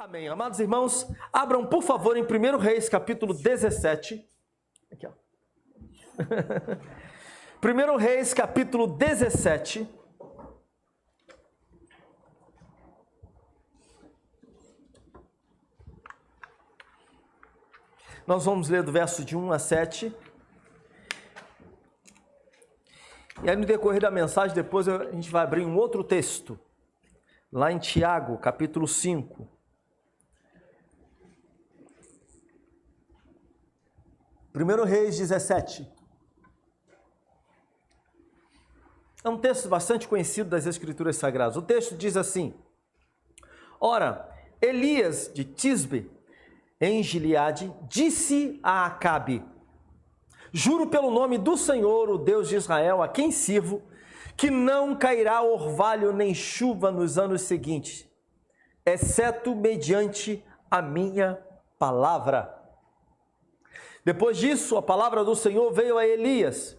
Amém. Amados irmãos, abram por favor em 1 Reis, capítulo 17. Aqui, ó. 1 Reis, capítulo 17. Nós vamos ler do verso de 1 a 7. E aí no decorrer da mensagem, depois a gente vai abrir um outro texto. Lá em Tiago, capítulo 5. 1 Reis 17. É um texto bastante conhecido das Escrituras Sagradas. O texto diz assim: Ora, Elias de Tisbe, em Gileade, disse a Acabe: Juro pelo nome do Senhor, o Deus de Israel, a quem sirvo, que não cairá orvalho nem chuva nos anos seguintes, exceto mediante a minha palavra. Depois disso, a palavra do Senhor veio a Elias: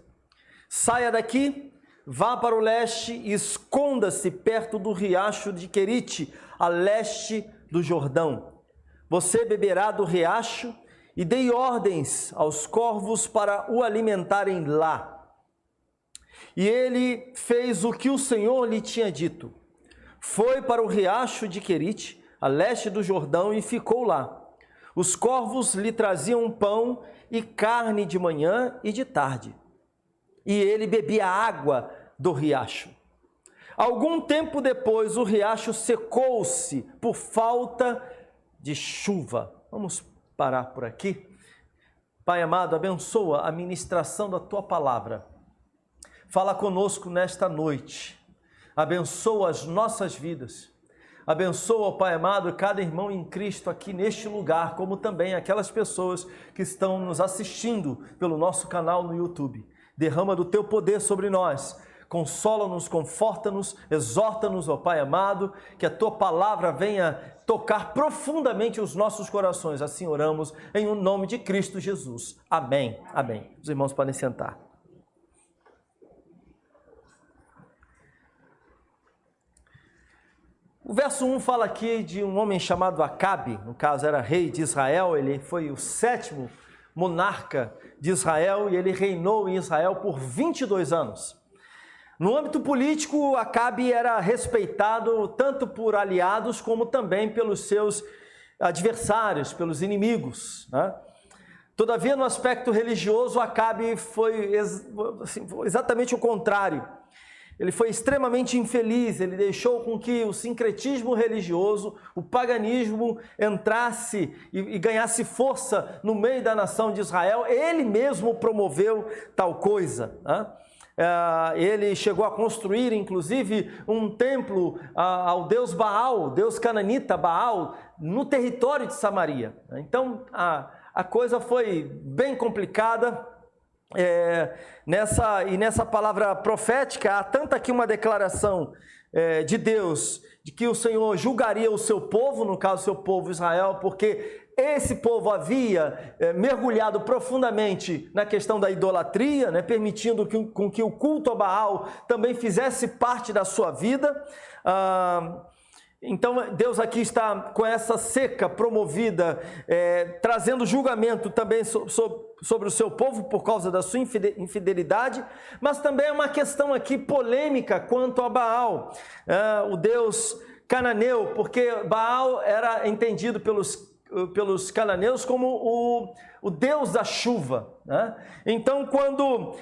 Saia daqui, vá para o leste e esconda-se perto do riacho de Querite, a leste do Jordão. Você beberá do riacho, e dei ordens aos corvos para o alimentarem lá. E ele fez o que o Senhor lhe tinha dito. Foi para o riacho de Querite, a leste do Jordão, e ficou lá. Os corvos lhe traziam pão e carne de manhã e de tarde. E ele bebia água do riacho. Algum tempo depois, o riacho secou-se por falta de chuva. Vamos parar por aqui. Pai amado, abençoa a ministração da Tua palavra. Fala conosco nesta noite. Abençoa as nossas vidas. Abençoa, Pai amado, cada irmão em Cristo aqui neste lugar, como também aquelas pessoas que estão nos assistindo pelo nosso canal no YouTube. Derrama do Teu poder sobre nós. Consola-nos, conforta-nos, exorta-nos, ó Pai amado, que a Tua palavra venha tocar profundamente os nossos corações. Assim oramos em nome de Cristo Jesus. Amém. Amém. Os irmãos podem sentar. O verso 1 fala aqui de um homem chamado Acabe, no caso era rei de Israel, ele foi o 7º monarca de Israel e ele reinou em Israel por 22 anos. No âmbito político, Acabe era respeitado tanto por aliados como também pelos seus adversários, pelos inimigos, né? Todavia, no aspecto religioso, Acabe foi exatamente o contrário. Ele foi extremamente infeliz, ele deixou com que o sincretismo religioso, o paganismo entrasse e ganhasse força no meio da nação de Israel. Ele mesmo promoveu tal coisa, né? Ele chegou a construir, inclusive, um templo ao deus Baal, deus cananita Baal, no território de Samaria. Então, a coisa foi bem complicada. Nessa palavra profética, há tanto aqui uma declaração de Deus, de que o Senhor julgaria o seu povo, no caso o seu povo Israel, porque esse povo havia mergulhado profundamente na questão da idolatria, né, permitindo com que o culto a Baal também fizesse parte da sua vida. Então Deus aqui está com essa seca promovida, trazendo julgamento também sobre o seu povo por causa da sua infidelidade, mas também é uma questão aqui polêmica quanto a Baal, o deus cananeu, porque Baal era entendido pelos cananeus como o deus da chuva, né? Então, quando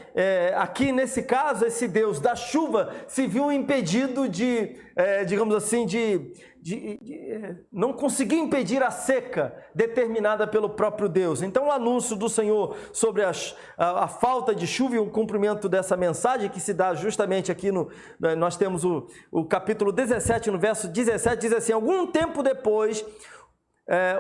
aqui nesse caso, esse deus da chuva se viu impedido de não conseguir impedir a seca determinada pelo próprio Deus. Então, o anúncio do Senhor sobre a falta de chuva e o cumprimento dessa mensagem que se dá justamente aqui nós temos o capítulo 17, no verso 17, diz assim: algum tempo depois,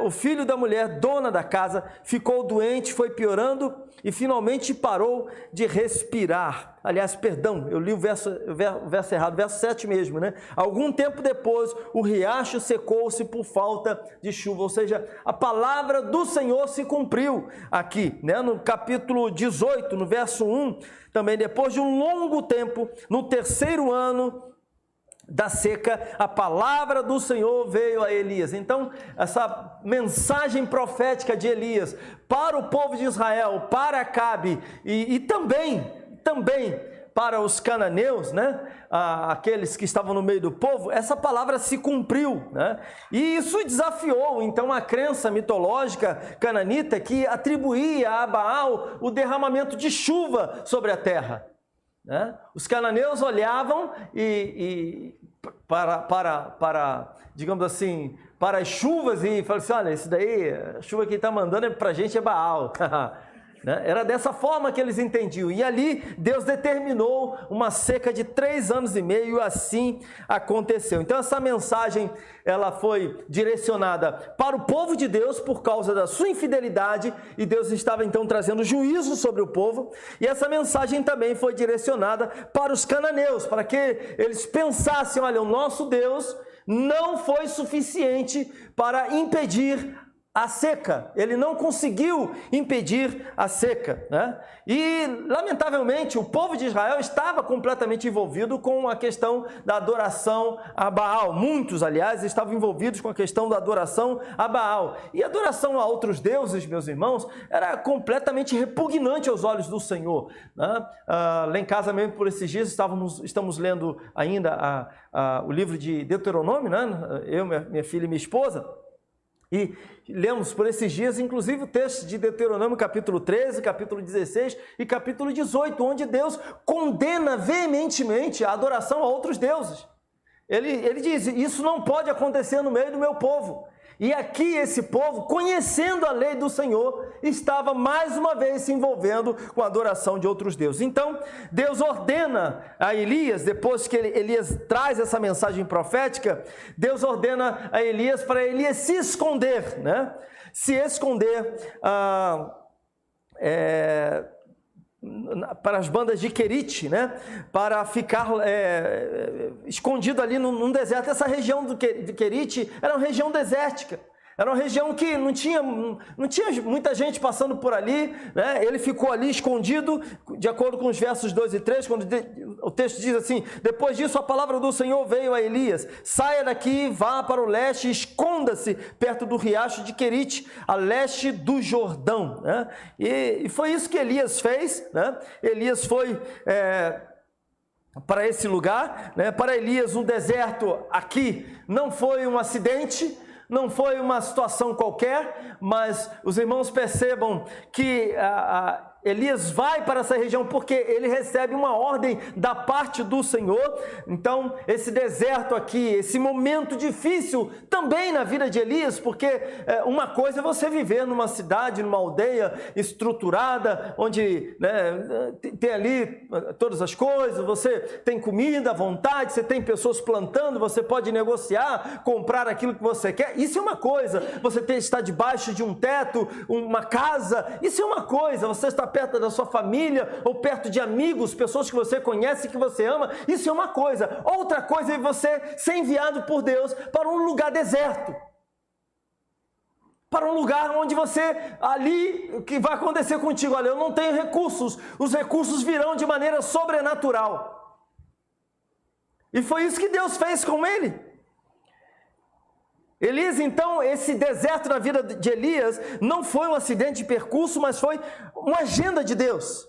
o filho da mulher, dona da casa, ficou doente, foi piorando e finalmente parou de respirar. Aliás, perdão, eu li o verso errado, verso 7 mesmo, né? Algum tempo depois, o riacho secou-se por falta de chuva, ou seja, a palavra do Senhor se cumpriu aqui, né? No capítulo 18, no verso 1, também depois de um longo tempo, no 3º ano da seca, a palavra do Senhor veio a Elias. Então, essa mensagem profética de Elias para o povo de Israel, para Acabe e também para os cananeus, né? Aqueles que estavam no meio do povo, essa palavra se cumpriu, né? E isso desafiou, então, a crença mitológica cananita que atribuía a Baal o derramamento de chuva sobre a terra, né? Os cananeus olhavam para digamos assim, para as chuvas e falavam assim, olha, isso daí, a chuva que está mandando para a gente é Baal. Era dessa forma que eles entendiam. E ali Deus determinou uma seca de 3 anos e meio, e assim aconteceu. Então essa mensagem, ela foi direcionada para o povo de Deus por causa da sua infidelidade, e Deus estava então trazendo juízo sobre o povo. E essa mensagem também foi direcionada para os cananeus, para que eles pensassem, olha, o nosso Deus não foi suficiente para impedir a seca, ele não conseguiu impedir a seca, né? E, lamentavelmente, o povo de Israel estava completamente envolvido com a questão da adoração a Baal. Muitos, aliás, estavam envolvidos com a questão da adoração a Baal. E a adoração a outros deuses, meus irmãos, era completamente repugnante aos olhos do Senhor, né? Lá em casa mesmo, por esses dias, estamos lendo ainda o livro de Deuteronômio, né? Eu, minha filha e minha esposa. E lemos por esses dias, inclusive, o texto de Deuteronômio, capítulo 13, capítulo 16 e capítulo 18, onde Deus condena veementemente a adoração a outros deuses. Ele diz, isso não pode acontecer no meio do meu povo. E aqui esse povo, conhecendo a lei do Senhor, estava mais uma vez se envolvendo com a adoração de outros deuses. Então, Deus ordena a Elias, depois que Elias traz essa mensagem profética, Deus ordena a Elias para Elias se esconder, né? Se esconder para as bandas de Querite, né? Para ficar escondido ali num deserto. Essa região de Querite era uma região desértica. Era uma região que não tinha muita gente passando por ali, né? Ele ficou ali escondido, de acordo com os versos 2 e 3, quando o texto diz assim, depois disso a palavra do Senhor veio a Elias, saia daqui, vá para o leste, esconda-se perto do riacho de Querite, a leste do Jordão, né? E foi isso que Elias fez, né? Elias foi para esse lugar, né? Para Elias um deserto aqui não foi um acidente, não foi uma situação qualquer, mas os irmãos percebam que Elias vai para essa região porque ele recebe uma ordem da parte do Senhor. Então, esse deserto aqui, esse momento difícil também na vida de Elias, porque uma coisa é você viver numa cidade, numa aldeia estruturada, onde, né, tem ali todas as coisas, você tem comida à vontade, você tem pessoas plantando, você pode negociar, comprar aquilo que você quer. Isso é uma coisa. Você está debaixo de um teto, uma casa, isso é uma coisa. Você está perto da sua família ou perto de amigos, pessoas que você conhece, que você ama, isso é uma coisa. Outra coisa é você ser enviado por Deus para um lugar deserto, para um lugar onde você, ali, o que vai acontecer contigo? Olha, eu não tenho recursos, os recursos virão de maneira sobrenatural. E foi isso que Deus fez com ele. Elias, então, esse deserto na vida de Elias não foi um acidente de percurso, mas foi uma agenda de Deus.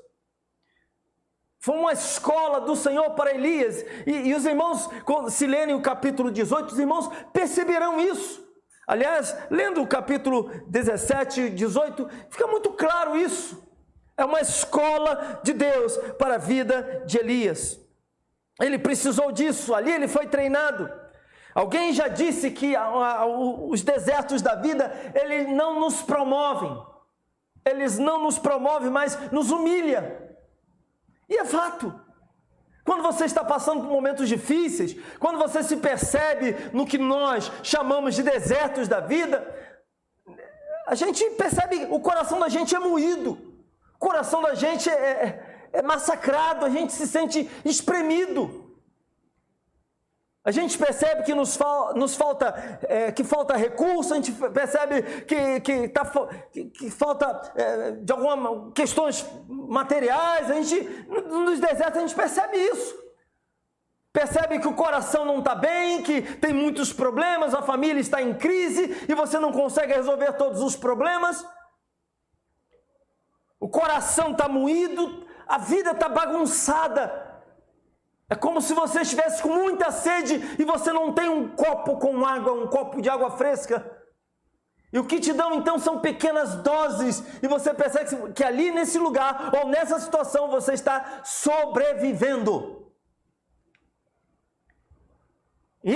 Foi uma escola do Senhor para Elias. E os irmãos, se lerem o capítulo 18, os irmãos perceberão isso. Aliás, lendo o capítulo 17 e 18, fica muito claro isso. É uma escola de Deus para a vida de Elias. Ele precisou disso, ali ele foi treinado. Alguém já disse que os desertos da vida, eles não nos promovem. Eles não nos promovem, mas nos humilha. E é fato. Quando você está passando por momentos difíceis, quando você se percebe no que nós chamamos de desertos da vida, a gente percebe, o coração da gente é moído. O coração da gente é massacrado, a gente se sente espremido. A gente percebe que que falta recurso, a gente percebe que falta de algumas questões materiais, nos desertos a gente percebe isso. Percebe que o coração não está bem, que tem muitos problemas, a família está em crise e você não consegue resolver todos os problemas. O coração está moído, a vida está bagunçada. É como se você estivesse com muita sede e você não tem um copo com água, um copo de água fresca. E o que te dão então são pequenas doses e você percebe que ali nesse lugar ou nessa situação você está sobrevivendo. E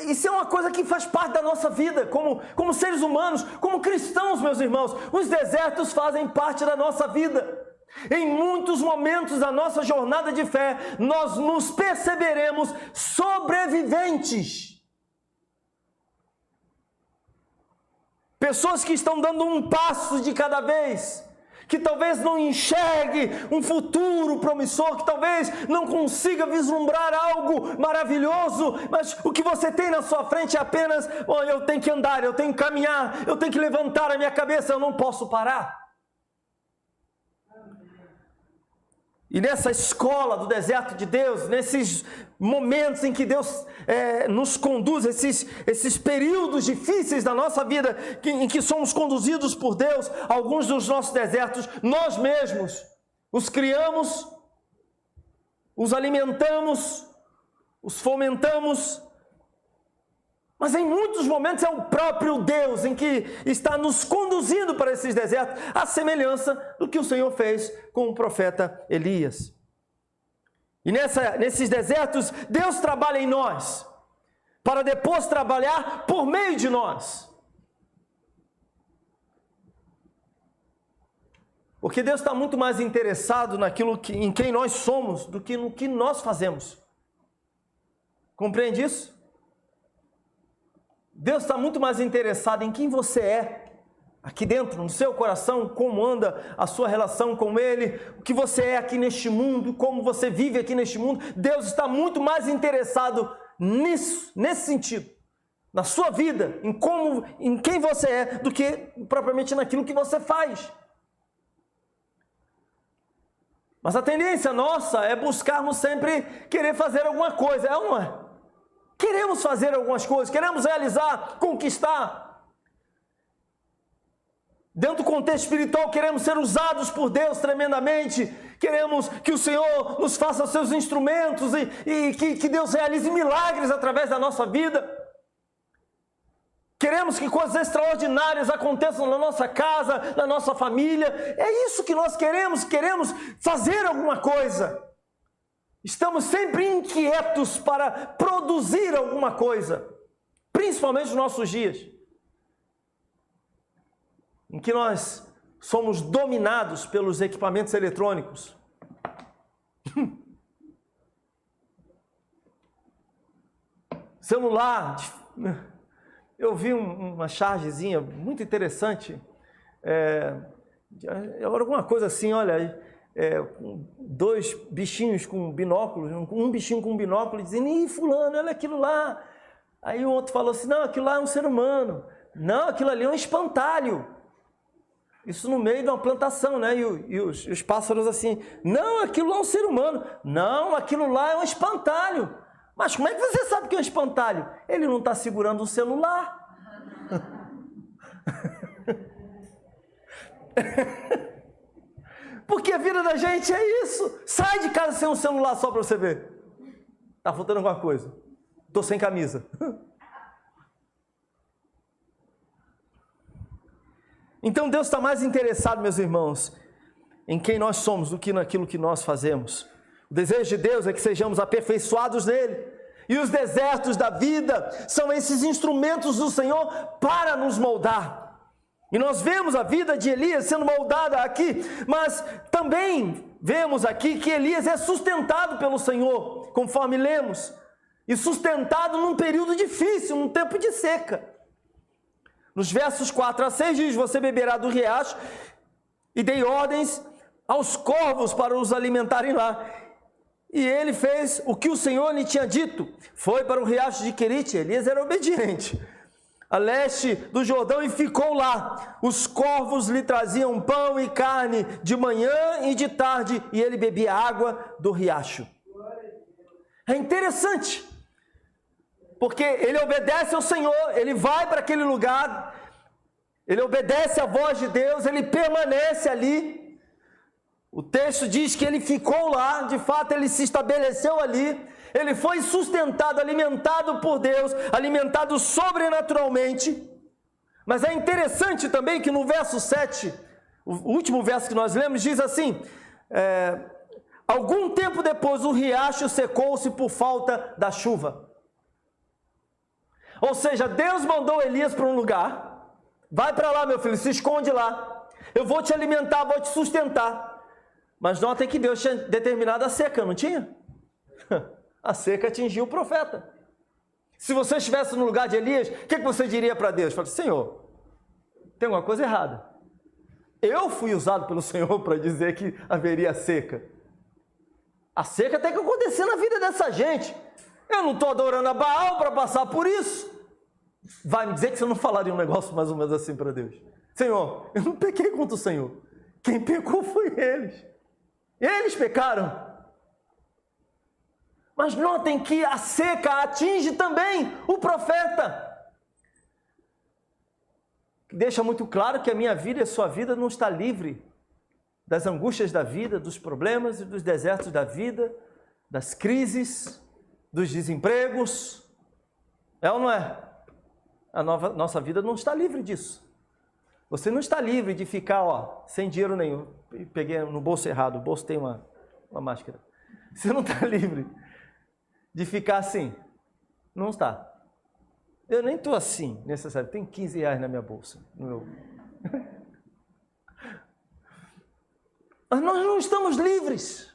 isso é uma coisa que faz parte da nossa vida, como seres humanos, como cristãos, meus irmãos. Os desertos fazem parte da nossa vida. Em muitos momentos da nossa jornada de fé, nós nos perceberemos sobreviventes. Pessoas que estão dando um passo de cada vez, que talvez não enxergue um futuro promissor, que talvez não consiga vislumbrar algo maravilhoso, mas o que você tem na sua frente é apenas, eu tenho que andar, eu tenho que caminhar, eu tenho que levantar a minha cabeça, eu não posso parar. E nessa escola do deserto de Deus, nesses momentos em que Deus nos conduz, esses períodos difíceis da nossa vida, em que somos conduzidos por Deus, alguns dos nossos desertos, nós mesmos os criamos, os alimentamos, os fomentamos, mas em muitos momentos é o próprio Deus em que está nos conduzindo para esses desertos, à semelhança do que o Senhor fez com o profeta Elias. E nesses desertos, Deus trabalha em nós, para depois trabalhar por meio de nós. Porque Deus está muito mais interessado em quem nós somos do que no que nós fazemos. Compreende isso? Deus está muito mais interessado em quem você é, aqui dentro, no seu coração, como anda a sua relação com Ele, o que você é aqui neste mundo, como você vive aqui neste mundo. Deus está muito mais interessado nisso, nesse sentido, na sua vida, em quem você é, do que propriamente naquilo que você faz. Mas a tendência nossa é buscarmos sempre querer fazer alguma coisa, é ou não é? Queremos fazer algumas coisas, queremos realizar, conquistar. Dentro do contexto espiritual, queremos ser usados por Deus tremendamente. Queremos que o Senhor nos faça seus instrumentos e que Deus realize milagres através da nossa vida. Queremos que coisas extraordinárias aconteçam na nossa casa, na nossa família. É isso que nós queremos fazer alguma coisa. Estamos sempre inquietos para produzir alguma coisa, principalmente nos nossos dias, em que nós somos dominados pelos equipamentos eletrônicos. Celular, eu vi uma chargezinha muito interessante, alguma coisa assim, olha... dois bichinhos com binóculos, um bichinho com binóculo dizendo, ih, fulano, olha aquilo lá. Aí o outro falou assim, não, aquilo lá é um ser humano. Não, aquilo ali é um espantalho. Isso no meio de uma plantação, né? E os pássaros assim, não, aquilo lá é um ser humano. Não, aquilo lá é um espantalho. Mas como é que você sabe que é um espantalho? Ele não está segurando um celular. Porque a vida da gente é isso. Sai de casa sem um celular só para você ver. Tá faltando alguma coisa. Tô sem camisa. Então Deus está mais interessado, meus irmãos, em quem nós somos do que naquilo que nós fazemos. O desejo de Deus é que sejamos aperfeiçoados nele. E os desertos da vida são esses instrumentos do Senhor para nos moldar. E nós vemos a vida de Elias sendo moldada aqui, mas também vemos aqui que Elias é sustentado pelo Senhor, conforme lemos, e sustentado num período difícil, num tempo de seca. Nos versos 4 a 6 diz, você beberá do riacho, e dei ordens aos corvos para os alimentarem lá. E ele fez o que o Senhor lhe tinha dito, foi para o riacho de Querite. Elias era obediente, a leste do Jordão, e ficou lá. Os corvos lhe traziam pão e carne de manhã e de tarde, e ele bebia água do riacho. É interessante, porque ele obedece ao Senhor, ele vai para aquele lugar, ele obedece à voz de Deus, ele permanece ali. O texto diz que ele ficou lá, de fato ele se estabeleceu ali, ele foi sustentado, alimentado por Deus, alimentado sobrenaturalmente. Mas é interessante também que no verso 7, o último verso que nós lemos, diz assim: algum tempo depois o riacho secou-se por falta da chuva. Ou seja, Deus mandou Elias para um lugar, vai para lá meu filho, se esconde lá, eu vou te alimentar, vou te sustentar. Mas notem que Deus tinha determinado a seca, não tinha? A seca atingiu o profeta. Se você estivesse no lugar de Elias, o que você diria para Deus? Fala, Senhor, tem alguma coisa errada. Eu fui usado pelo Senhor para dizer que haveria seca. A seca tem que acontecer na vida dessa gente. Eu não estou adorando a Baal para passar por isso. Vai me dizer que você não falaria um negócio mais ou menos assim para Deus. Senhor, eu não pequei contra o Senhor. Quem pecou foi eles. Eles pecaram. Mas notem que a seca atinge também o profeta. Deixa muito claro que a minha vida e a sua vida não está livre das angústias da vida, dos problemas e dos desertos da vida, das crises, dos desempregos. É ou não é? Nossa vida não está livre disso. Você não está livre de ficar sem dinheiro nenhum. Peguei no bolso errado, o bolso tem uma máscara. Você não está livre de ficar assim. Não está. Eu nem estou assim, necessário. Tem 15 reais na minha bolsa. Mas nós não estamos livres.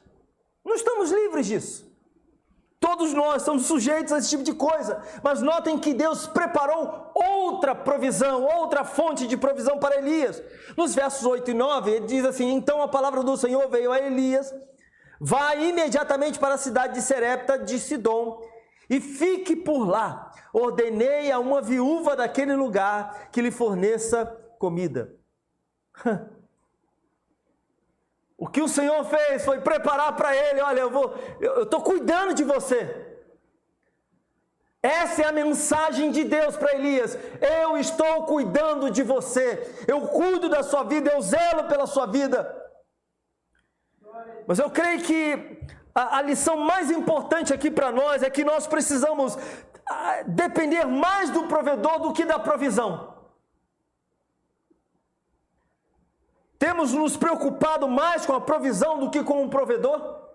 Não estamos livres disso. Todos nós estamos sujeitos a esse tipo de coisa. Mas notem que Deus preparou outra provisão, outra fonte de provisão para Elias. Nos versos 8 e 9, ele diz assim: então a palavra do Senhor veio a Elias: vai imediatamente para a cidade de Serepta de Sidom e fique por lá. Ordenei a uma viúva daquele lugar que lhe forneça comida. O que o Senhor fez foi preparar para ele: olha, eu estou cuidando de você. Essa é a mensagem de Deus para Elias: eu estou cuidando de você, eu cuido da sua vida, eu zelo pela sua vida. Mas eu creio que a lição mais importante aqui para nós é que nós precisamos depender mais do provedor do que da provisão. Temos nos preocupado mais com a provisão do que com o provedor?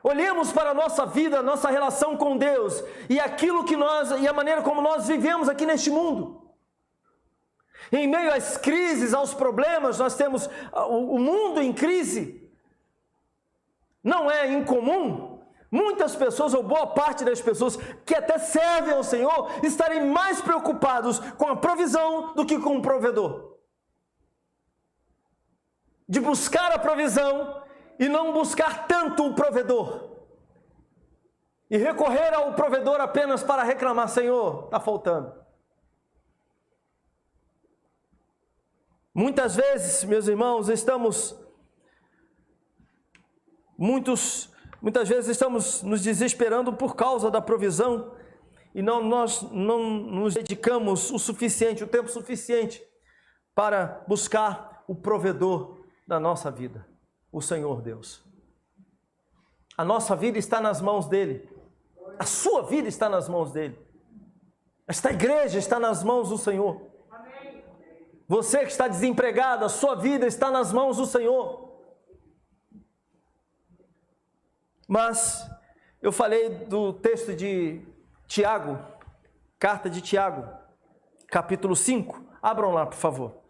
Olhemos para a nossa vida, a nossa relação com Deus e aquilo que e a maneira como nós vivemos aqui neste mundo. Em meio às crises, aos problemas, nós temos o mundo em crise. Não é incomum muitas pessoas, ou boa parte das pessoas que até servem ao Senhor, estarem mais preocupados com a provisão do que com o provedor. De buscar a provisão e não buscar tanto o provedor. E recorrer ao provedor apenas para reclamar: Senhor, está faltando. Muitas vezes, meus irmãos, muitas vezes estamos nos desesperando por causa da provisão e nós não nos dedicamos o tempo suficiente para buscar o provedor da nossa vida, o Senhor Deus. A nossa vida está nas mãos dele. A sua vida está nas mãos dele. Esta igreja está nas mãos do Senhor. Você que está desempregado, a sua vida está nas mãos do Senhor. Mas eu falei do texto de Tiago, carta de Tiago, capítulo 5. Abram lá, por favor.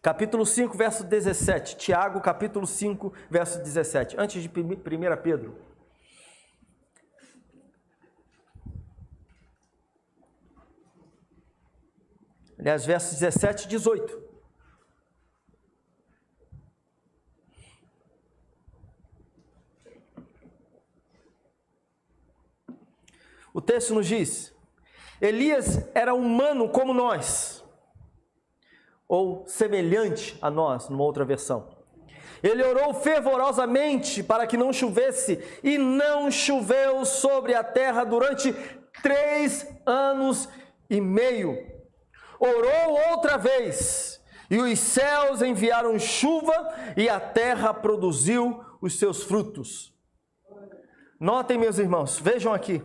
Capítulo 5, verso 17. Tiago, capítulo 5, verso 17. Antes de 1 Pedro. Aliás, versos 17 e 18. O texto nos diz: Elias era humano como nós, ou semelhante a nós, numa outra versão. Ele orou fervorosamente para que não chovesse, e não choveu sobre a terra durante 3 anos e meio. Orou outra vez, e os céus enviaram chuva, e a terra produziu os seus frutos. Notem, meus irmãos, vejam aqui.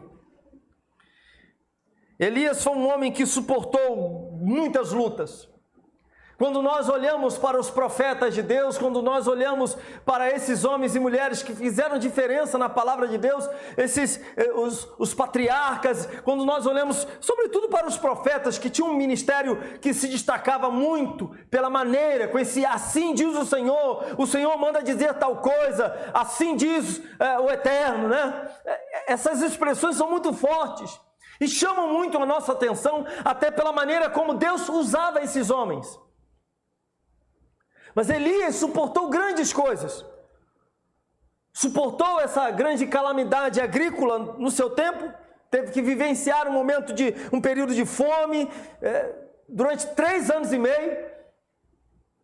Elias foi um homem que suportou muitas lutas. Quando nós olhamos para os profetas de Deus, quando nós olhamos para esses homens e mulheres que fizeram diferença na palavra de Deus, os patriarcas, quando nós olhamos sobretudo para os profetas que tinham um ministério que se destacava muito pela maneira, com esse assim diz o Senhor manda dizer tal coisa, assim diz o Eterno, né? Essas expressões são muito fortes e chamam muito a nossa atenção, até pela maneira como Deus usava esses homens. Mas Elias suportou grandes coisas, suportou essa grande calamidade agrícola no seu tempo, teve que vivenciar um período de fome, durante 3 anos e meio,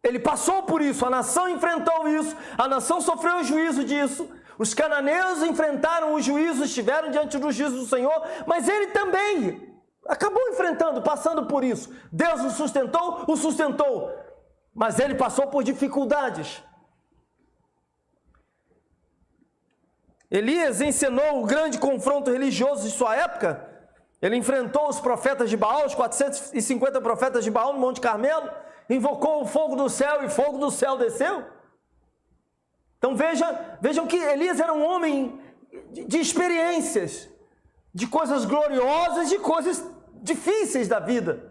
ele passou por isso, a nação enfrentou isso, a nação sofreu o juízo disso, os cananeus enfrentaram o juízo, estiveram diante do juízo do Senhor, mas ele também acabou enfrentando, passando por isso. Deus o sustentou, mas ele passou por dificuldades. Elias encenou o grande confronto religioso de sua época. Ele enfrentou os profetas de Baal, os 450 profetas de Baal no Monte Carmelo, invocou o fogo do céu e fogo do céu desceu. Então vejam que Elias era um homem de experiências, de coisas gloriosas, de coisas difíceis da vida.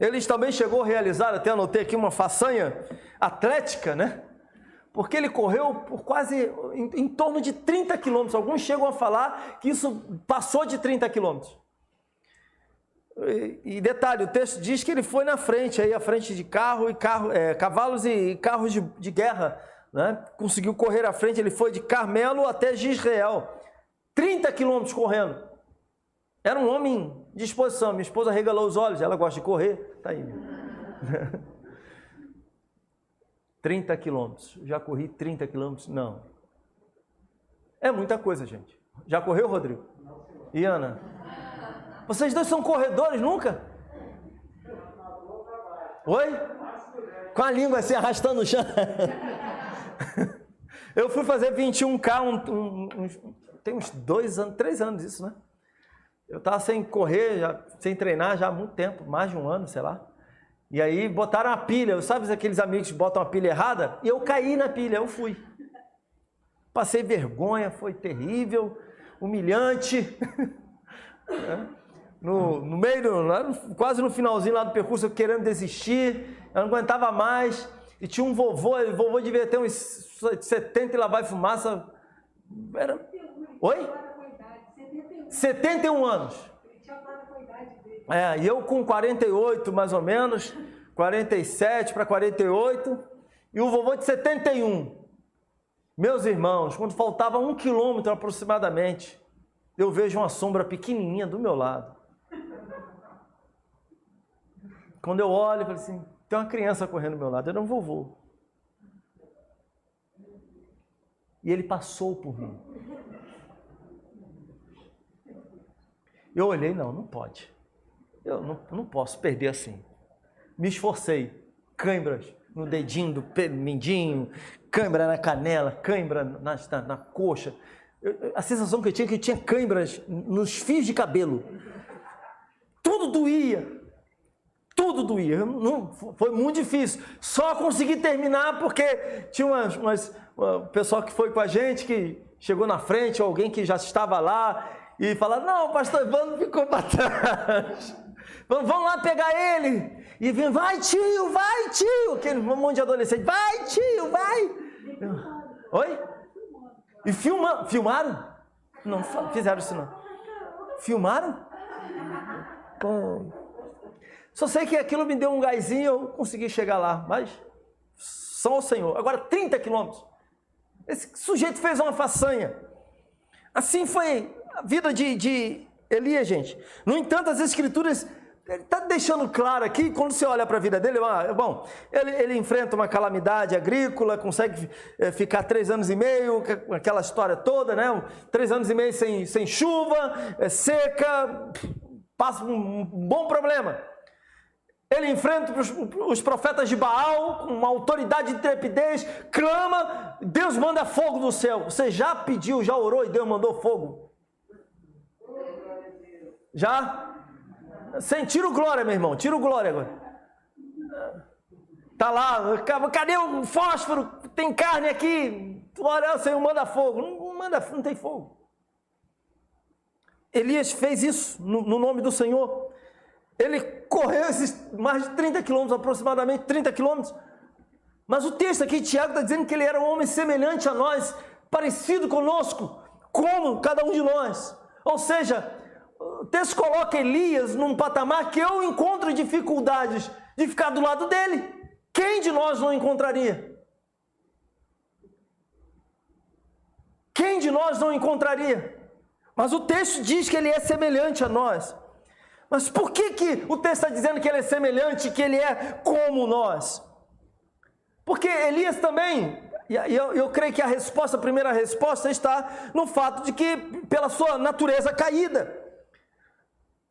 Ele também chegou a realizar, até anotei aqui, uma façanha atlética, né? Porque ele correu por quase em torno de 30 quilômetros. Alguns chegam a falar que isso passou de 30 quilômetros. E detalhe, o texto diz que ele foi na frente, aí à frente de cavalos e carros de guerra, né? Conseguiu correr à frente, ele foi de Carmelo até Jezreel. 30 quilômetros correndo. Era um homem de disposição. Minha esposa regalou os olhos, ela gosta de correr, tá aí. 30 quilômetros. Já corri 30 quilômetros? Não. É muita coisa, gente. Já correu, Rodrigo? E Ana? Vocês dois são corredores nunca? Oi? Com a língua assim arrastando no chão. Eu fui fazer 21K, tem uns 2 anos, 3 anos isso, né? Eu estava sem correr, sem treinar já há muito tempo, mais de 1 ano, sei lá. E aí botaram a pilha, sabe aqueles amigos que botam a pilha errada? E eu caí na pilha, eu fui. Passei vergonha, foi terrível, humilhante. No meio, quase no finalzinho lá do percurso, eu querendo desistir, eu não aguentava mais. E tinha um vovô, o vovô devia ter uns 70 e lá vai fumaça. Oi? 71 anos. E eu com 48 mais ou menos, 47 para 48, e o vovô de 71. Meus irmãos, quando faltava 1 quilômetro aproximadamente, eu vejo uma sombra pequenininha do meu lado. Quando eu olho, eu falei assim, tem uma criança correndo do meu lado, era um vovô. E ele passou por mim. Eu olhei, não pode. Eu não posso perder assim. Me esforcei. Cãibras no dedinho do mindinho, cãibra na canela, cãibra na coxa. A sensação que eu tinha cãibras nos fios de cabelo. Tudo doía. Foi muito difícil. Só consegui terminar porque tinha um pessoal que foi com a gente, que chegou na frente, ou alguém que já estava lá, e falaram, não, o pastor Evandro ficou para trás. Vamos lá pegar ele. E vem, vai tio, aquele monte de adolescente, vai tio, vai. Oi? E filmaram? Não fizeram isso não. Filmaram? Só sei que aquilo me deu um gásinho, eu consegui chegar lá, mas só o Senhor. Agora 30 quilômetros. Esse sujeito fez uma façanha. Assim foi a vida de Elias, gente. No entanto, as Escrituras ele está deixando claro aqui, quando você olha para a vida dele, bom, ele enfrenta uma calamidade agrícola, consegue ficar 3 anos e meio, aquela história toda, né? 3 anos e meio sem chuva, seca, passa um bom problema. Ele enfrenta os profetas de Baal com uma autoridade e intrepidez, clama, Deus manda fogo do céu. Você já pediu, já orou e Deus mandou fogo? Já? Tira o glória, meu irmão, tira o glória agora. Tá lá, cadê o fósforo? Tem carne aqui. Glória, o Senhor manda fogo. Não tem fogo. Elias fez isso no nome do Senhor. Ele correu esses mais de 30 quilômetros, aproximadamente 30 quilômetros. Mas o texto aqui, Tiago está dizendo que ele era um homem semelhante a nós, parecido conosco, como cada um de nós. Ou seja, o texto coloca Elias num patamar que eu encontro dificuldades de ficar do lado dele. Quem de nós não encontraria? Quem de nós não encontraria? Mas o texto diz que ele é semelhante a nós. Mas por que o texto está dizendo que ele é semelhante, que ele é como nós? Porque Elias também, e eu creio que a primeira resposta está no fato de que, pela sua natureza caída,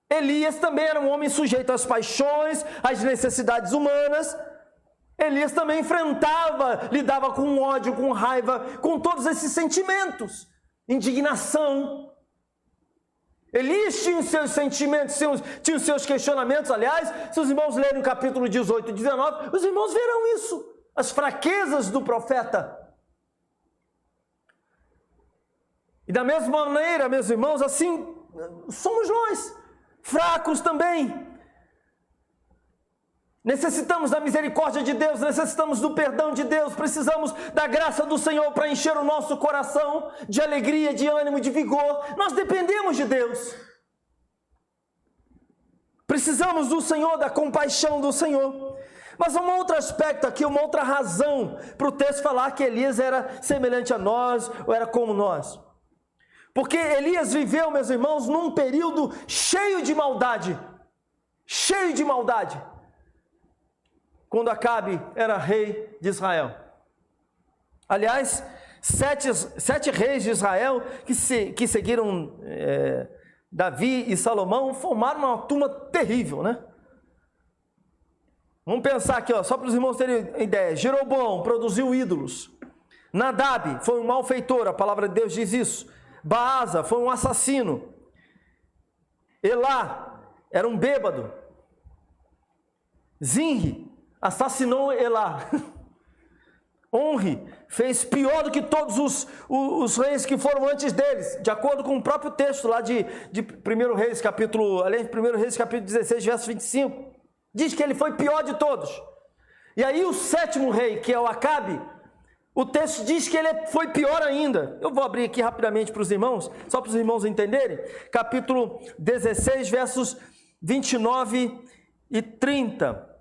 Elias também era um homem sujeito às paixões, às necessidades humanas. Elias também lidava com ódio, com raiva, com todos esses sentimentos, indignação. Elias tinha os seus sentimentos, tinha os seus questionamentos. Aliás, se os irmãos lerem o capítulo 18 e 19, os irmãos verão isso, as fraquezas do profeta. E da mesma maneira, meus irmãos, assim somos nós, fracos também. Necessitamos da misericórdia de Deus, necessitamos do perdão de Deus, precisamos da graça do Senhor para encher o nosso coração de alegria, de ânimo, de vigor. Nós dependemos de Deus. Precisamos do Senhor, da compaixão do Senhor. Mas há um outro aspecto aqui, uma outra razão para o texto falar que Elias era semelhante a nós, ou era como nós. Porque Elias viveu, meus irmãos, num período cheio de maldade. Cheio de maldade. Quando Acabe era rei de Israel. Aliás, sete reis de Israel que seguiram Davi e Salomão formaram uma turma terrível, né? Vamos pensar aqui, só para os irmãos terem ideia. Jeroboão produziu ídolos. Nadab foi um malfeitor, a palavra de Deus diz isso. Baasa foi um assassino. Elá era um bêbado. Zinri assassinou Elá. Onri fez pior do que todos os reis que foram antes deles, de acordo com o próprio texto lá de 1 Reis, capítulo 16, verso 25. Diz que ele foi pior de todos. E aí o 7º rei, que é o Acabe, o texto diz que ele foi pior ainda. Eu vou abrir aqui rapidamente para os irmãos, só para os irmãos entenderem. Capítulo 16, versos 29 e 30.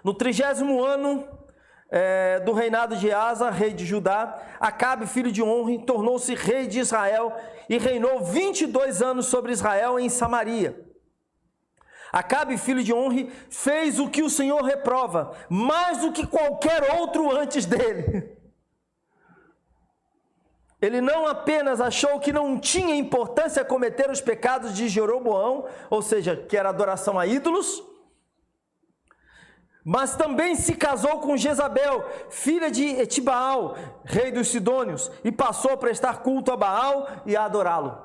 No 30º ano do reinado de Asa, rei de Judá, Acabe, filho de Onri, tornou-se rei de Israel e reinou 22 anos sobre Israel em Samaria. Acabe, filho de Onri, fez o que o Senhor reprova, mais do que qualquer outro antes dele. Ele não apenas achou que não tinha importância cometer os pecados de Jeroboão, ou seja, que era adoração a ídolos, mas também se casou com Jezabel, filha de Etibaal, rei dos Sidônios, e passou a prestar culto a Baal e a adorá-lo.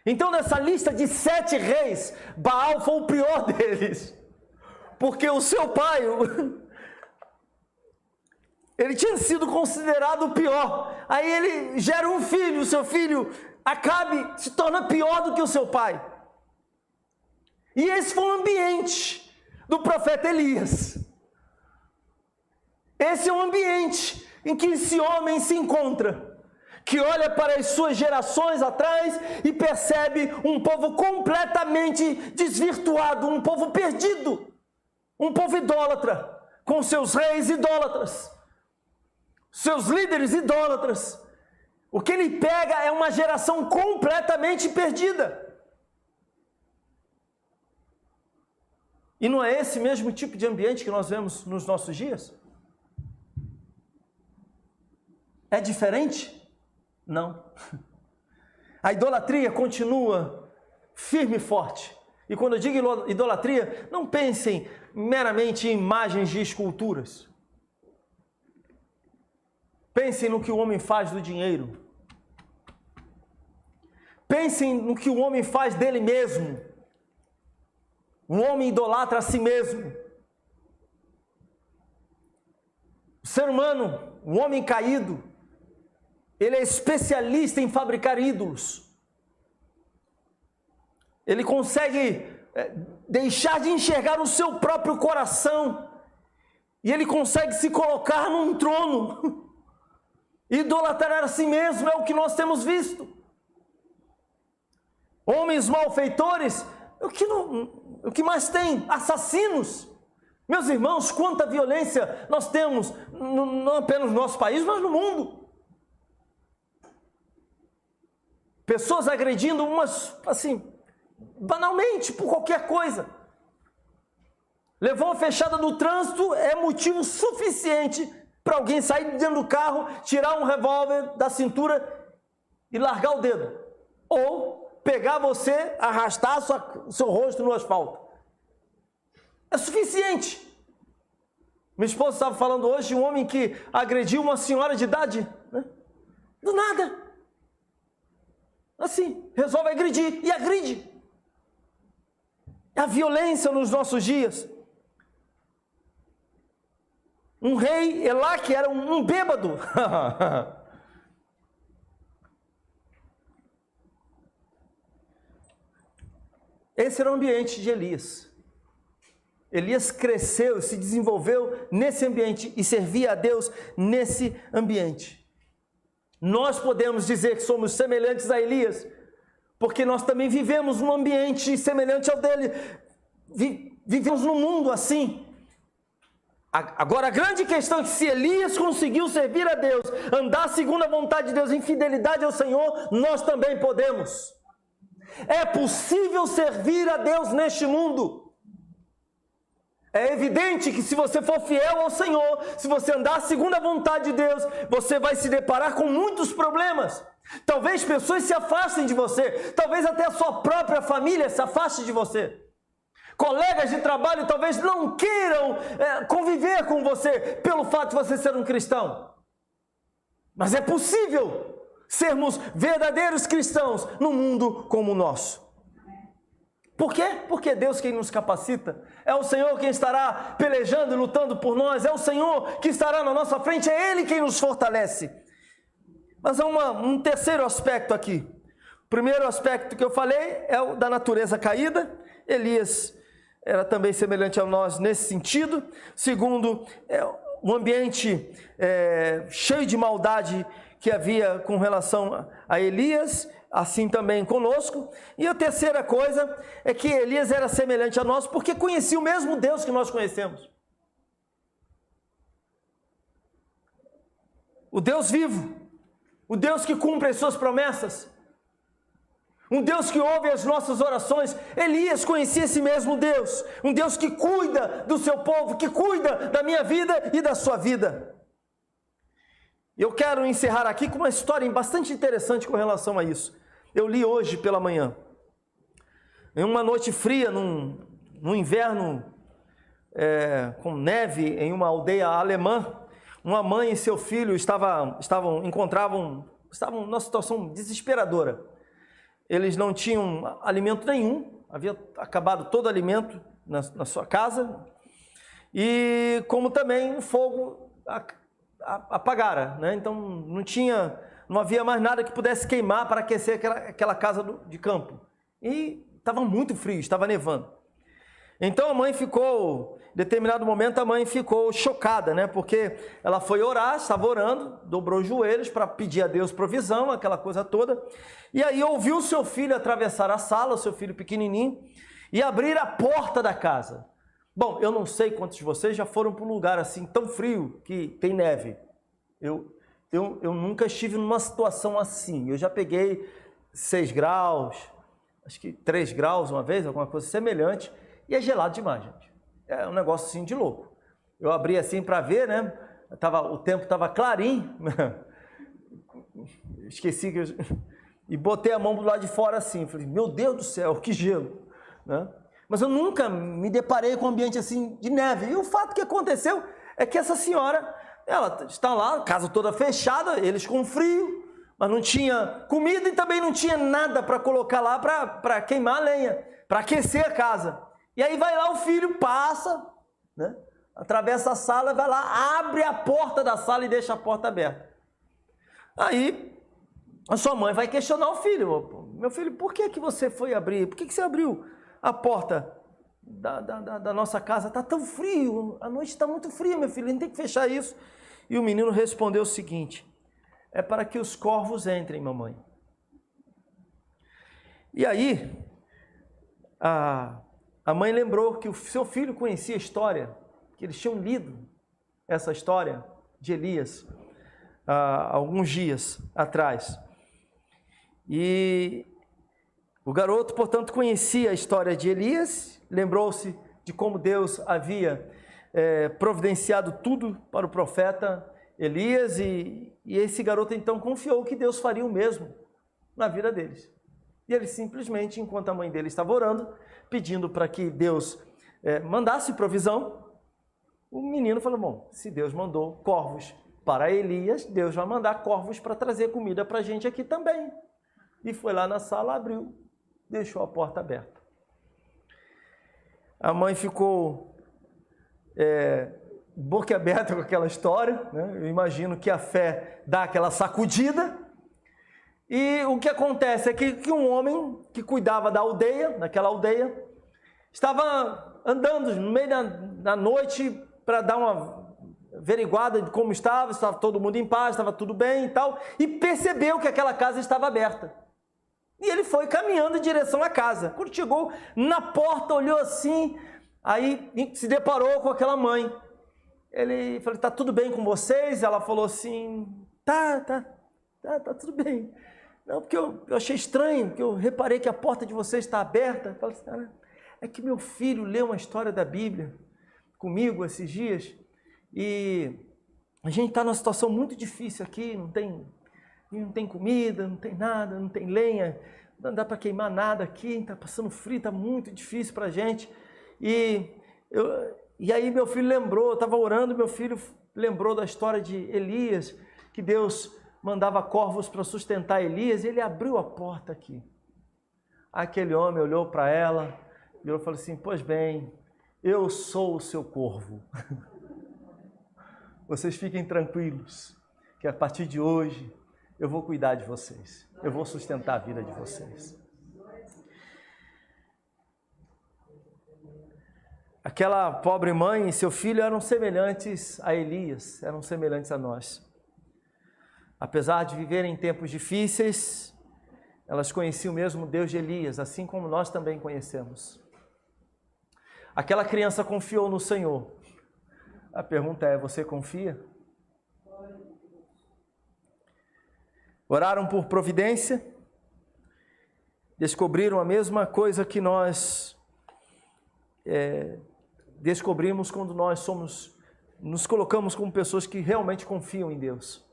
Então, nessa lista de 7 reis, Baal foi o pior deles, porque o seu pai, ele tinha sido considerado o pior. Aí ele gera um filho, o seu filho Acabe se torna pior do que o seu pai. E esse foi o ambiente do profeta Elias. Esse é o ambiente em que esse homem se encontra, que olha para as suas gerações atrás e percebe um povo completamente desvirtuado, um povo perdido, um povo idólatra, com seus reis idólatras, seus líderes idólatras. O que ele pega é uma geração completamente perdida. E não é esse mesmo tipo de ambiente que nós vemos nos nossos dias? É diferente? Não. A idolatria continua firme e forte. E quando eu digo idolatria, não pensem meramente em imagens de esculturas. Pensem no que o homem faz do dinheiro. Pensem no que o homem faz dele mesmo. O homem idolatra a si mesmo. O ser humano, o homem caído, ele é especialista em fabricar ídolos. Ele consegue deixar de enxergar o seu próprio coração. E ele consegue se colocar num trono. Idolatrar a si mesmo é o que nós temos visto. Homens malfeitores, o que mais tem? Assassinos. Meus irmãos, quanta violência nós temos, não apenas no nosso país, mas no mundo. Pessoas agredindo umas, assim, banalmente, por qualquer coisa. Levou uma fechada no trânsito, é motivo suficiente para alguém sair de dentro do carro, tirar um revólver da cintura e largar o dedo. Ou pegar você, arrastar o seu rosto no asfalto. É suficiente. Minha esposa estava falando hoje de um homem que agrediu uma senhora de idade, né? Do nada. Assim, resolve agredir e agride. É a violência nos nossos dias. Um rei Elá que era um bêbado. Esse era o ambiente de Elias. Elias cresceu, se desenvolveu nesse ambiente e servia a Deus nesse ambiente. Nós podemos dizer que somos semelhantes a Elias, porque nós também vivemos num ambiente semelhante ao dele. Vivemos num mundo assim. Agora, a grande questão é que se Elias conseguiu servir a Deus, andar segundo a vontade de Deus, em fidelidade ao Senhor, nós também podemos. É possível servir a Deus neste mundo. É evidente que se você for fiel ao Senhor, se você andar segundo a vontade de Deus, você vai se deparar com muitos problemas. Talvez pessoas se afastem de você, talvez até a sua própria família se afaste de você. Colegas de trabalho talvez não queiram conviver com você pelo fato de você ser um cristão. Mas é possível sermos verdadeiros cristãos num mundo como o nosso. Por quê? Porque é Deus quem nos capacita. É o Senhor quem estará pelejando e lutando por nós. É o Senhor que estará na nossa frente. É Ele quem nos fortalece. Mas há um terceiro aspecto aqui. O primeiro aspecto que eu falei é o da natureza caída. Elias era também semelhante a nós nesse sentido. Segundo, um ambiente cheio de maldade que havia com relação a Elias, assim também conosco. E a terceira coisa é que Elias era semelhante a nós porque conhecia o mesmo Deus que nós conhecemos. O Deus vivo, o Deus que cumpre as suas promessas, um Deus que ouve as nossas orações. Elias conhecia esse mesmo Deus, um Deus que cuida do seu povo, que cuida da minha vida e da sua vida. Eu quero encerrar aqui com uma história bastante interessante com relação a isso. Eu li hoje pela manhã. Em uma noite fria, num inverno com neve, em uma aldeia alemã, uma mãe e seu filho estavam numa situação desesperadora. Eles não tinham alimento nenhum, havia acabado todo o alimento na sua casa, e como também o fogo apagara, né? Então não havia mais nada que pudesse queimar para aquecer aquela casa de campo. E estava muito frio, estava nevando. Então a mãe ficou, em determinado momento a mãe ficou chocada, né? Porque ela foi orar, estava orando, dobrou os joelhos para pedir a Deus provisão, aquela coisa toda. E aí ouviu o seu filho atravessar a sala, o seu filho pequenininho, e abrir a porta da casa. Bom, eu não sei quantos de vocês já foram para um lugar assim tão frio que tem neve. Eu nunca estive numa situação assim. Eu já peguei 6 graus, acho que 3 graus uma vez, alguma coisa semelhante, e é gelado demais, gente. É um negócio assim de louco. Eu abri assim para ver, né? O tempo estava clarinho. Esqueci que e botei a mão do lado de fora assim. Falei, meu Deus do céu, que gelo, né? Mas eu nunca me deparei com um ambiente assim de neve. E o fato que aconteceu é que essa senhora, ela está lá, casa toda fechada, eles com frio, mas não tinha comida e também não tinha nada para colocar lá para queimar a lenha, para aquecer a casa. E aí vai lá o filho, passa, né? Atravessa a sala, vai lá, abre a porta da sala e deixa a porta aberta. Aí a sua mãe vai questionar o filho. Meu filho, por que você foi abrir? Por que você abriu a porta da nossa casa? Está tão frio, a noite está muito fria, meu filho, a gente tem que fechar isso. E o menino respondeu o seguinte, é para que os corvos entrem, mamãe. E aí, a mãe lembrou que o seu filho conhecia a história, que eles tinham lido essa história de Elias há alguns dias atrás. E o garoto, portanto, conhecia a história de Elias, lembrou-se de como Deus havia providenciado tudo para o profeta Elias, e esse garoto então confiou que Deus faria o mesmo na vida deles. E ele simplesmente, enquanto a mãe dele estava orando, pedindo para que Deus mandasse provisão, o menino falou, bom, se Deus mandou corvos para Elias, Deus vai mandar corvos para trazer comida para a gente aqui também. E foi lá na sala, abriu, deixou a porta aberta. A mãe ficou boca aberta com aquela história, né? Eu imagino que a fé dá aquela sacudida. E o que acontece é que um homem que cuidava da aldeia, naquela aldeia, estava andando no meio da noite para dar uma averiguada de como estava todo mundo em paz, estava tudo bem e tal, e percebeu que aquela casa estava aberta. E ele foi caminhando em direção à casa. Quando chegou na porta, olhou assim, aí se deparou com aquela mãe. Ele falou, tá tudo bem com vocês? Ela falou assim, tá tudo bem. Não, porque eu achei estranho, porque eu reparei que a porta de vocês está aberta. Eu falei assim, é que meu filho leu uma história da Bíblia comigo esses dias, e a gente está numa situação muito difícil aqui, não tem comida, não tem nada, não tem lenha, não dá para queimar nada aqui, está passando frio, está muito difícil para a gente. E aí meu filho lembrou, eu estava orando, meu filho lembrou da história de Elias, que Deus mandava corvos para sustentar Elias, e ele abriu a porta aqui. Aquele homem olhou para ela e eu falei assim, pois bem, eu sou o seu corvo. Vocês fiquem tranquilos, que a partir de hoje eu vou cuidar de vocês, eu vou sustentar a vida de vocês. Aquela pobre mãe e seu filho eram semelhantes a Elias, eram semelhantes a nós. Apesar de viverem em tempos difíceis, elas conheciam o mesmo Deus de Elias, assim como nós também conhecemos. Aquela criança confiou no Senhor. A pergunta é, você confia? Oraram por providência, descobriram a mesma coisa que nós descobrimos quando nós nos colocamos como pessoas que realmente confiam em Deus.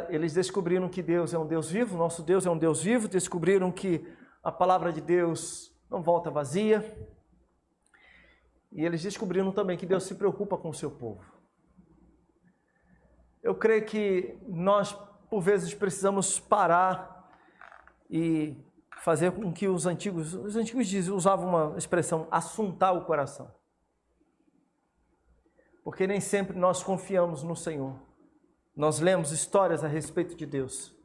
Eles descobriram que Deus é um Deus vivo, nosso Deus é um Deus vivo, descobriram que a palavra de Deus não volta vazia, e eles descobriram também que Deus se preocupa com o seu povo. Eu creio que nós, por vezes, precisamos parar e fazer com que os antigos usavam uma expressão, assuntar o coração. Porque nem sempre nós confiamos no Senhor. Nós lemos histórias a respeito de Deus,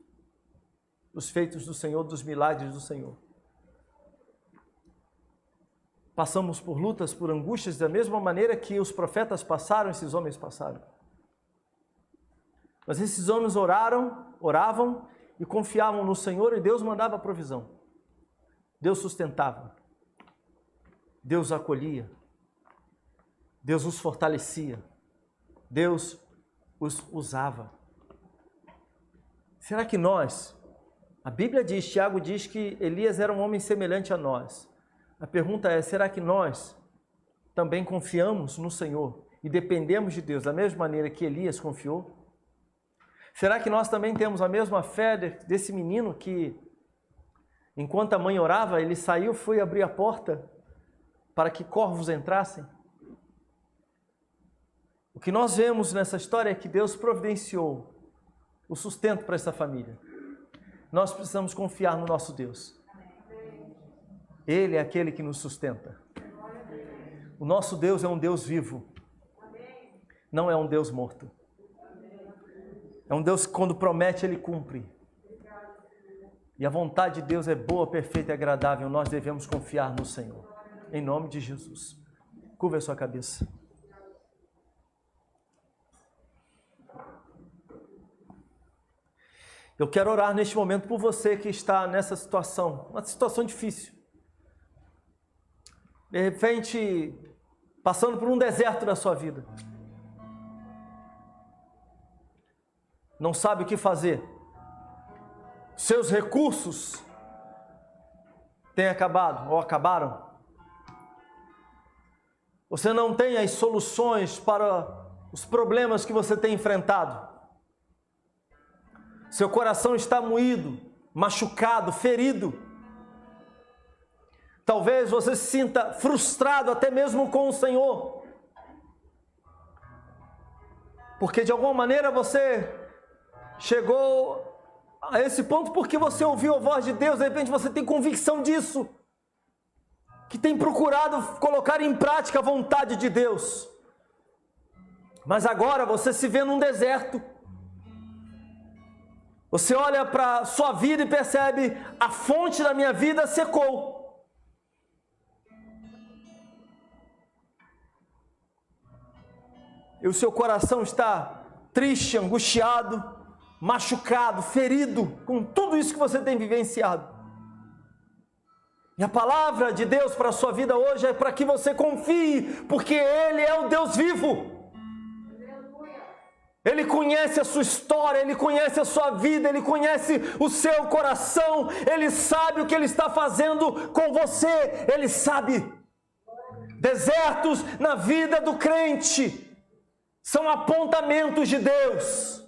dos feitos do Senhor, dos milagres do Senhor. Passamos por lutas, por angústias, da mesma maneira que os profetas passaram, esses homens passaram. Mas esses homens oravam e confiavam no Senhor, e Deus mandava a provisão. Deus sustentava. Deus acolhia. Deus os fortalecia. Deus os usava. Será que nós, a Bíblia diz, Tiago diz que Elias era um homem semelhante a nós. A pergunta é, será que nós também confiamos no Senhor e dependemos de Deus da mesma maneira que Elias confiou? Será que nós também temos a mesma fé desse menino que, enquanto a mãe orava, ele saiu, foi abrir a porta para que corvos entrassem? O que nós vemos nessa história é que Deus providenciou o sustento para essa família. Nós precisamos confiar no nosso Deus. Ele é aquele que nos sustenta. O nosso Deus é um Deus vivo. Não é um Deus morto. É um Deus que quando promete, Ele cumpre. E a vontade de Deus é boa, perfeita e agradável. Nós devemos confiar no Senhor. Em nome de Jesus. Curva a sua cabeça. Eu quero orar neste momento por você que está nessa situação, uma situação difícil. De repente, passando por um deserto da sua vida. Não sabe o que fazer. Seus recursos têm acabado ou acabaram. Você não tem as soluções para os problemas que você tem enfrentado. Seu coração está moído, machucado, ferido. Talvez você se sinta frustrado até mesmo com o Senhor. Porque de alguma maneira você chegou a esse ponto porque você ouviu a voz de Deus, de repente você tem convicção disso. Que tem procurado colocar em prática a vontade de Deus. Mas agora você se vê num deserto. Você olha para a sua vida e percebe, a fonte da minha vida secou. E o seu coração está triste, angustiado, machucado, ferido, com tudo isso que você tem vivenciado. E a palavra de Deus para a sua vida hoje é para que você confie, porque Ele é o Deus vivo. Ele conhece a sua história, Ele conhece a sua vida, Ele conhece o seu coração, Ele sabe o que Ele está fazendo com você, Ele sabe. Desertos na vida do crente são apontamentos de Deus,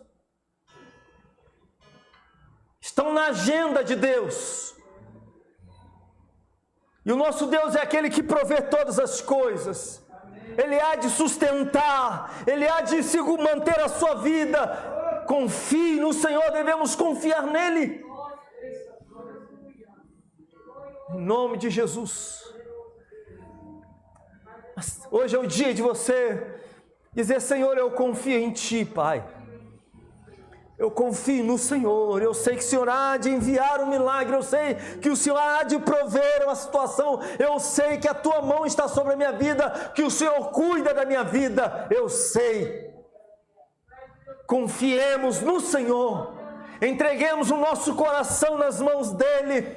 estão na agenda de Deus. E o nosso Deus é aquele que provê todas as coisas. Ele há de sustentar, Ele há de manter a sua vida. Confie no Senhor, devemos confiar nele. Em nome de Jesus. Hoje é o dia de você dizer, Senhor, eu confio em Ti, Pai. Eu confio no Senhor, eu sei que o Senhor há de enviar um milagre, eu sei que o Senhor há de prover uma situação, eu sei que a Tua mão está sobre a minha vida, que o Senhor cuida da minha vida, eu sei. Confiemos no Senhor, entreguemos o nosso coração nas mãos dEle,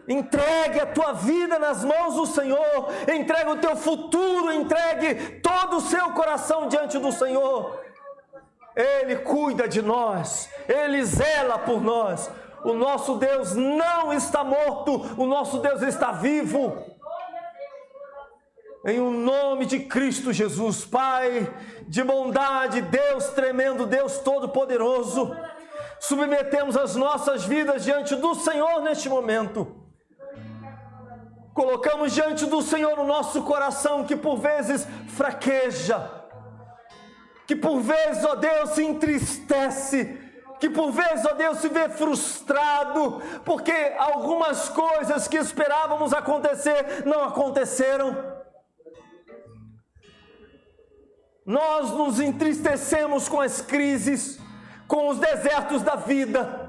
entregue a tua vida nas mãos do Senhor, entregue o teu futuro, entregue todo o seu coração diante do Senhor. Ele cuida de nós, Ele zela por nós. O nosso Deus não está morto, o nosso Deus está vivo. Em o nome de Cristo Jesus, Pai de bondade, Deus tremendo, Deus todo-poderoso, submetemos as nossas vidas diante do Senhor neste momento. Colocamos diante do Senhor o nosso coração que por vezes fraqueja, que por vezes, ó Deus, se entristece, que por vezes, ó Deus, se vê frustrado, porque algumas coisas que esperávamos acontecer não aconteceram. Nós nos entristecemos com as crises, com os desertos da vida.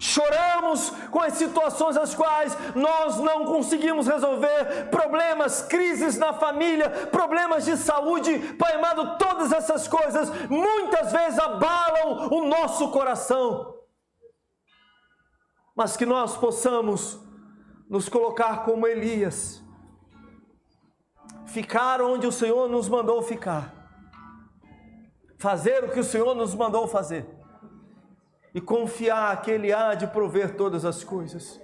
Choramos com as situações as quais nós não conseguimos resolver, problemas, crises na família, problemas de saúde. Pai amado, todas essas coisas muitas vezes abalam o nosso coração. Mas que nós possamos nos colocar como Elias, ficar onde o Senhor nos mandou ficar, fazer o que o Senhor nos mandou fazer. E confiar que Ele há de prover todas as coisas.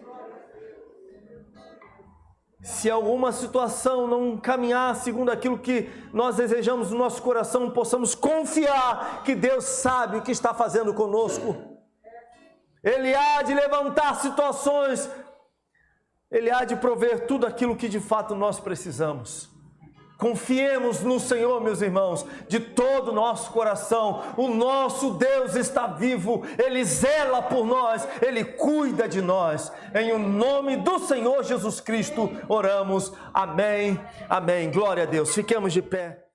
Se alguma situação não caminhar segundo aquilo que nós desejamos no nosso coração, possamos confiar que Deus sabe o que está fazendo conosco. Ele há de levantar situações, Ele há de prover tudo aquilo que de fato nós precisamos. Confiemos no Senhor, meus irmãos, de todo o nosso coração. O nosso Deus está vivo, Ele zela por nós, Ele cuida de nós. Em o nome do Senhor Jesus Cristo oramos. Amém, amém. Glória a Deus. Fiquemos de pé.